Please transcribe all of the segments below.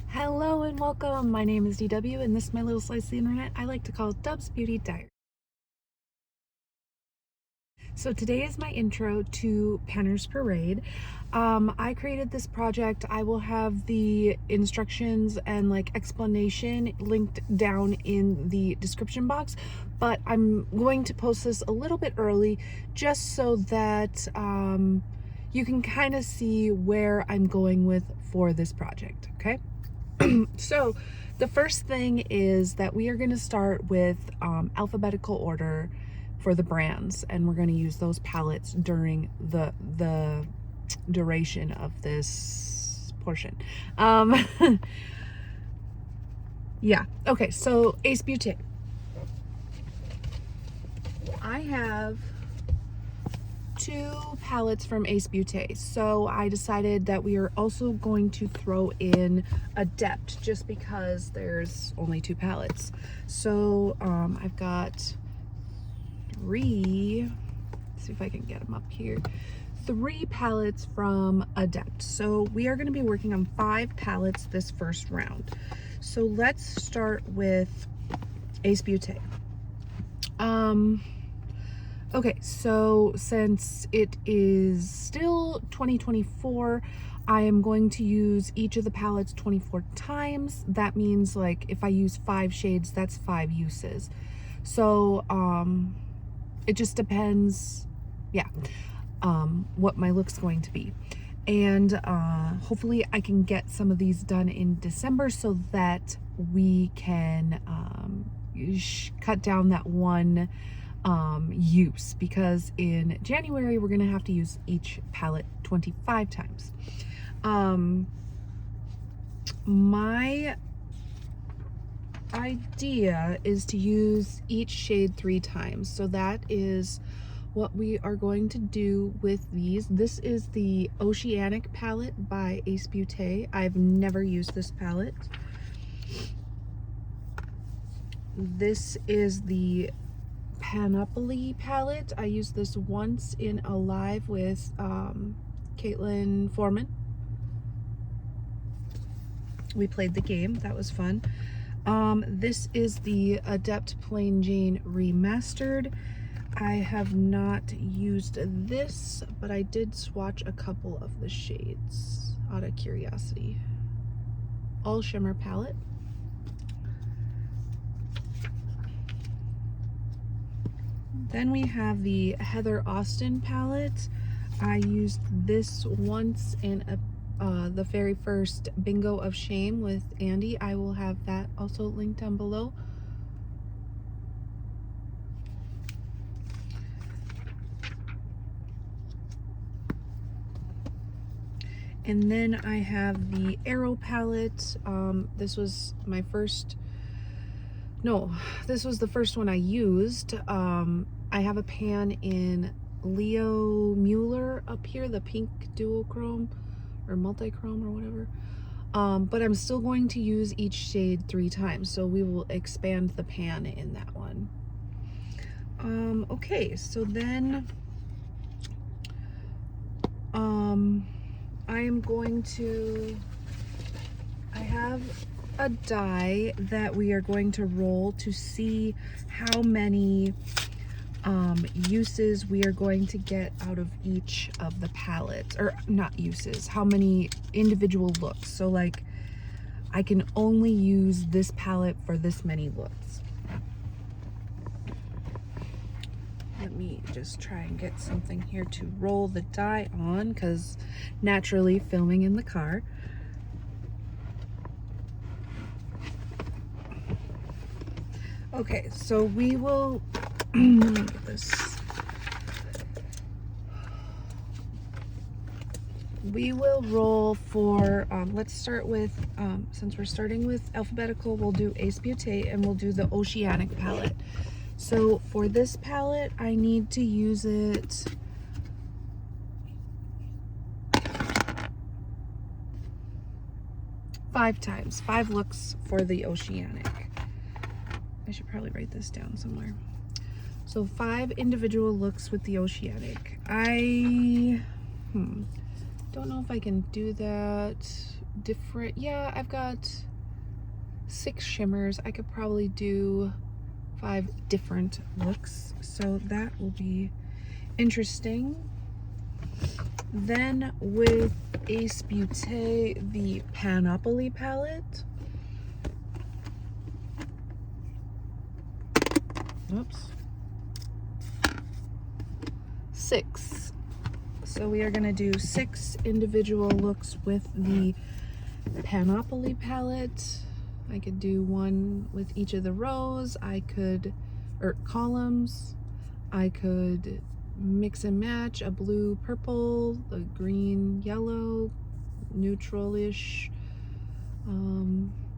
Hello and welcome. My name is DW and this is my little slice of the internet I like to call Dub's Beauty Diary. So today is my intro to Panner's Parade. I created this project. I will have the instructions and explanation linked down in the description box, but I'm going to post this a little bit early just so that you can kind of see where I'm going with for this project, okay? So the first thing is that we are going to start with alphabetical order for the brands, and we're going to use those palettes during the duration of this portion. Yeah, okay, so Ace Beauté. I have 2 palettes from Ace Beauté, so I decided that we are also going to throw in Adept just because there's only 2 palettes. So I've got 3, let's see if I can get them up here, 3 palettes from Adept. So we are going to be working on 5 palettes this first round. So let's start with Ace Beauté. Okay, so since it is still 2024, I am going to use each of the palettes 24 times. That means if I use 5 shades, that's 5 uses. So it just depends, yeah, what my look's going to be. And hopefully I can get some of these done in December so that we can cut down that one use, because in January we're gonna have to use each palette 25 times. My idea is to use each shade 3 times, so that is what we are going to do with these. This is the Oceanic palette by Ace Beauté. I've never used this palette. This is the Panoply palette. I used this once in a live with Caitlin Foreman. We played the game, that was fun. This is the Adept Plain Jane Remastered. I have not used this, but I did swatch a couple of the shades out of curiosity. All Shimmer palette. Then we have the Heather Austin palette. I used this once in the very first Bingo of Shame with Andy. I will have that also linked down below. And then I have the Arrow palette. This was my first, no, this was the first one I used. I have a pan in Leo Mueller up here, the pink duochrome or multi-chrome or whatever. But I'm still going to use each shade 3 times, so we will expand the pan in that one. Okay, so then I am going to, I have a die that we are going to roll to see how many uses we are going to get out of each of the palettes, or not uses, how many individual looks. So I can only use this palette for this many looks. Let me just try and get something here to roll the die on, because naturally filming in the car. Okay, so we will let me get this. We will roll for let's start with since we're starting with alphabetical, we'll do Ace Beauté and we'll do the Oceanic palette. So for this palette, I need to use it 5 times, 5 looks for the Oceanic. I should probably write this down somewhere. So 5 individual looks with the Oceanic. Don't know if I can do that different. Yeah, I've got 6 shimmers. I could probably do 5 different looks, so that will be interesting. Then with Ace Beauté, the Panoply palette. Oops. 6. So we are going to do 6 individual looks with the Panoply palette. I could do one with each of the rows. I could, or columns. I could mix and match a blue, purple, a green, yellow, neutral-ish.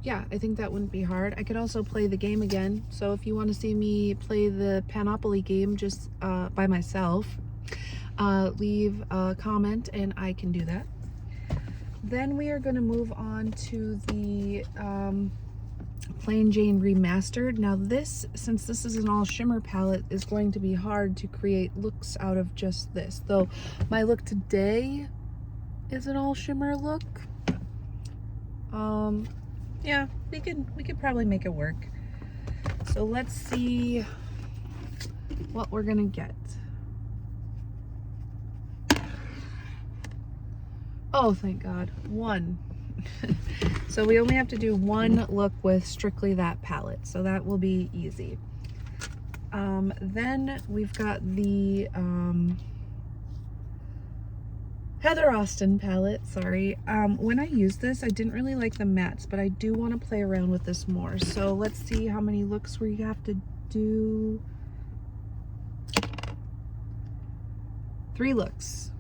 Yeah, I think that wouldn't be hard. I could also play the game again. So if you want to see me play the Panoply game just by myself, leave a comment and I can do that. Then we are going to move on to the Plain Jane Remastered. Now this, since this is an all shimmer palette, is going to be hard to create looks out of just this. Though my look today is an all shimmer look. Yeah, we could probably make it work. So let's see what we're gonna get. Oh, thank God, 1. So we only have to do 1 look with strictly that palette, so that will be easy. Then we've got the Heather Austin palette, sorry. When I used this, I didn't really like the mattes, but I do want to play around with this more. So let's see how many looks we have to do. 3 looks.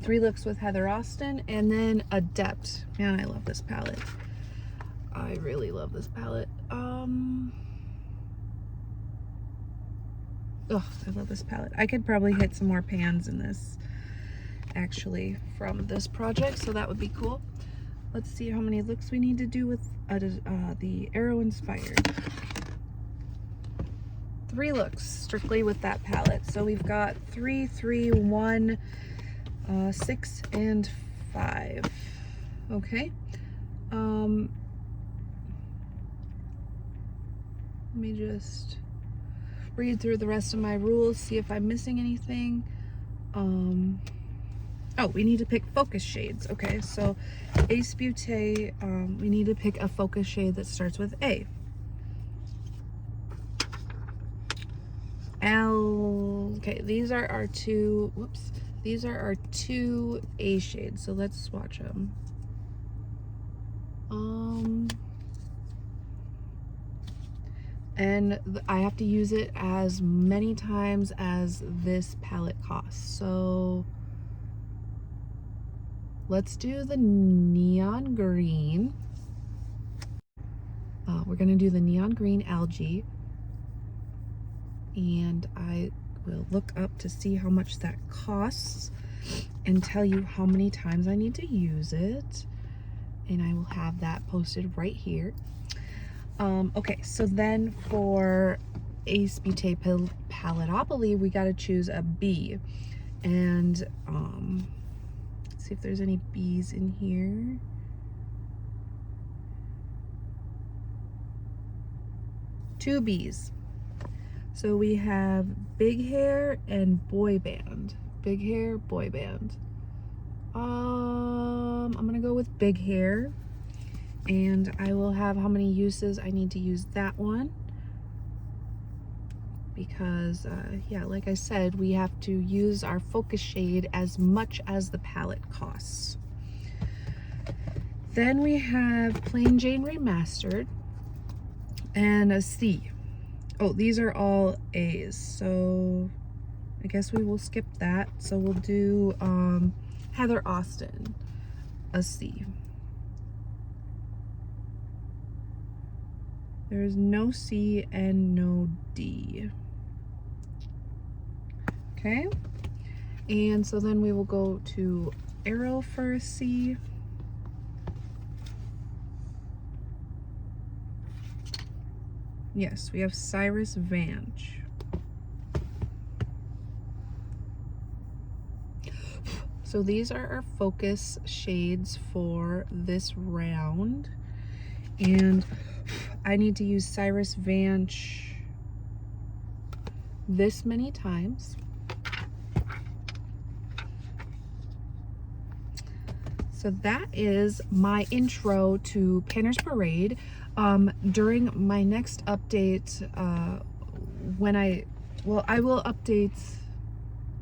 3 looks with Heather Austin, and then Adept. Man, I love this palette. I really love this palette. Oh, I love this palette. I could probably hit some more pans in this, actually, from this project, so that would be cool. Let's see how many looks we need to do with the Arrow Inspired. 3 looks, strictly with that palette. So we've got 3, 3, 1, 6, and 5. Okay. Let me just read through the rest of my rules, see if I'm missing anything. Oh, we need to pick focus shades. Okay, so Ace Beauté, we need to pick a focus shade that starts with A. Okay, these are our 2, whoops, these are our 2 A shades, so let's swatch them. And I have to use it as many times as this palette costs. So let's do the neon green. We're gonna do the neon green algae. And I will look up to see how much that costs and tell you how many times I need to use it. And I will have that posted right here. Okay, so then for Ace Beauté Paletopoly, we got to choose a B. And let's see if there's any B's in here. Two B's. So we have Big Hair and Boy Band. Big Hair, Boy Band. I'm gonna go with Big Hair. And I will have how many uses I need to use that one. Because, yeah, like I said, we have to use our focus shade as much as the palette costs. Then we have Plain Jane Remastered and a C. Oh, these are all A's, so I guess we will skip that. So we'll do Heather Austin, a C. There's no C and no D. Okay, and so then we will go to Arrow for a C. Yes, we have Cyrus Vange. So these are our focus shades for this round. And I need to use Cyrus Vanch this many times. So that is my intro to Painter's Parade. During my next update, I will update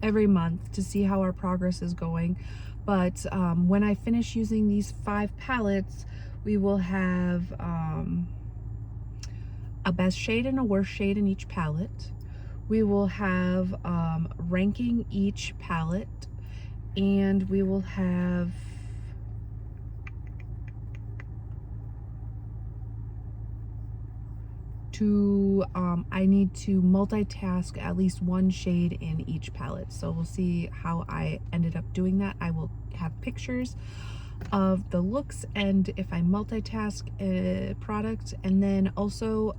every month to see how our progress is going. But when I finish using these 5 palettes, we will have a best shade and a worst shade in each palette. We will have ranking each palette, and we will have I need to multitask at least one shade in each palette. So we'll see how I ended up doing that. I will have pictures of the looks and if I multitask a product. And then also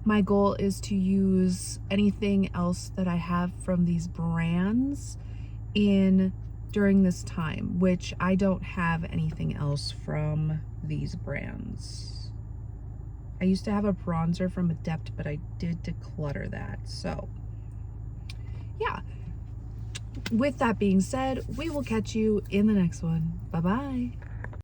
my goal is to use anything else that I have from these brands during this time, which I don't have anything else from these brands. I used to have a bronzer from Adept, but I did declutter that. So yeah, with that being said, we will catch you in the next one. Bye-bye.